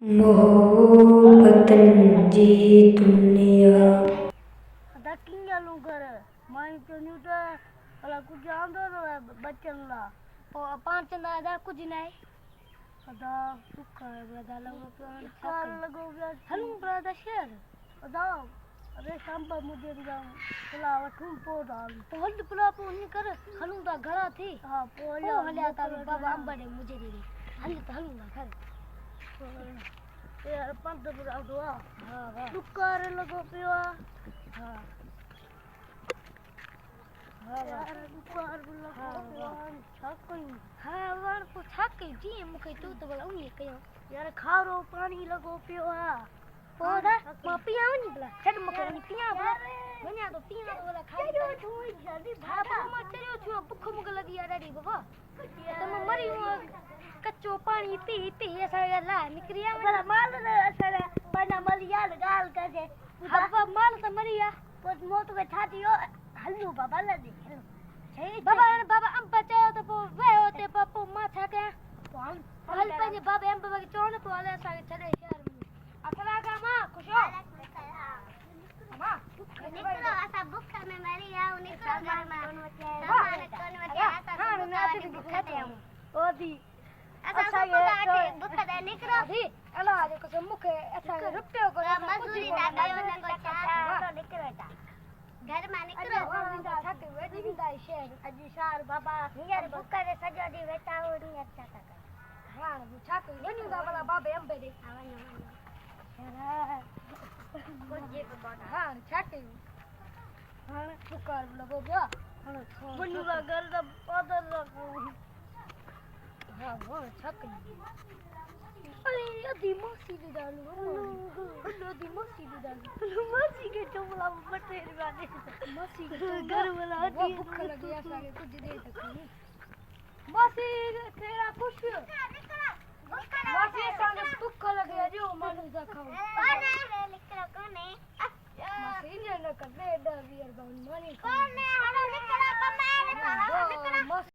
मोहब्बतन जी दुनिया अदा किंगा लूगर माई तो न्यू तो अला कुछ आंदो तो बच्चन ला और पांच ना अदा कुछ नहीं अदा सुखा अदा लगो कार लगो हलूं ब्रदा शेर अदा अरे सांबा मुझे भी जाऊं पुला वठूं पो डाल तो हल्द पुला पो नहीं कर हलूं दा घरा थी हां पो हल्या ता बाबा अंबा ने मुझे दे हलूं दा घर यार पंद बुरा दुआ हां वाह दुकार लगो पियो हां हां यार दुकार लगो पियो छकई हां वर को छकई जी मुखे तू तो बोला उनी कयो यार खारो पानी लगो पियो हां पोदा मा पिया नहीं बोला छड मुखे नहीं पिया बोला वन्या तो पिया तो बोला खा जो छुई जल्दी भागा मा चरियो छु भूख मुख लगी आ डडी बाबा तुम मरी कच्चो पानी पी पी ऐसा ला निकरिया वाला माल असर बना मलिया गाल करे हवा माल तो मरिया पोत मोत के ठाटियो हल्लू बाबा ला दे बाबा बाबा हम बचाओ तो पो वे होते पप्पू माथा के हल पे बाबा हम बाबा के चोन पो आले सा छड़े शहर में अकला का मां खुशो मां निकलो ऐसा भूख में मरिया निकलो घर में कौन बचा हां ना दिखाते हम ओदी अच्छा ये बुक दे निकरो अभी अला देखो से मुखे अच्छा रुपयो को मजदूरी दा गयो न को तो निकरो बेटा घर में निकरो छक वेडी दा शेर अजी सार बाबा यार बुक रे सजो दी बेटा ओडी अच्छा तक हां छक वनी दा वाला बाबे अंबे दे कोजे को बात हां छक हां पुकार लगो गया वनी दा घर दा पादर रखो हां वो छक अरे अदी मौसी दे डालो हेलो दी मौसी दे डालो मौसी के चोला बटेर वाले मौसी के घर वाला वो भूख लगी है सारे कुछ दे तक मौसी तेरा खुश मौसी संग भूख लगी है जो मालूम जा खाओ कौन है निकलो कौन है मौसी ने न कर दे 10 20 बाउन मानी कौन है हेलो निकलो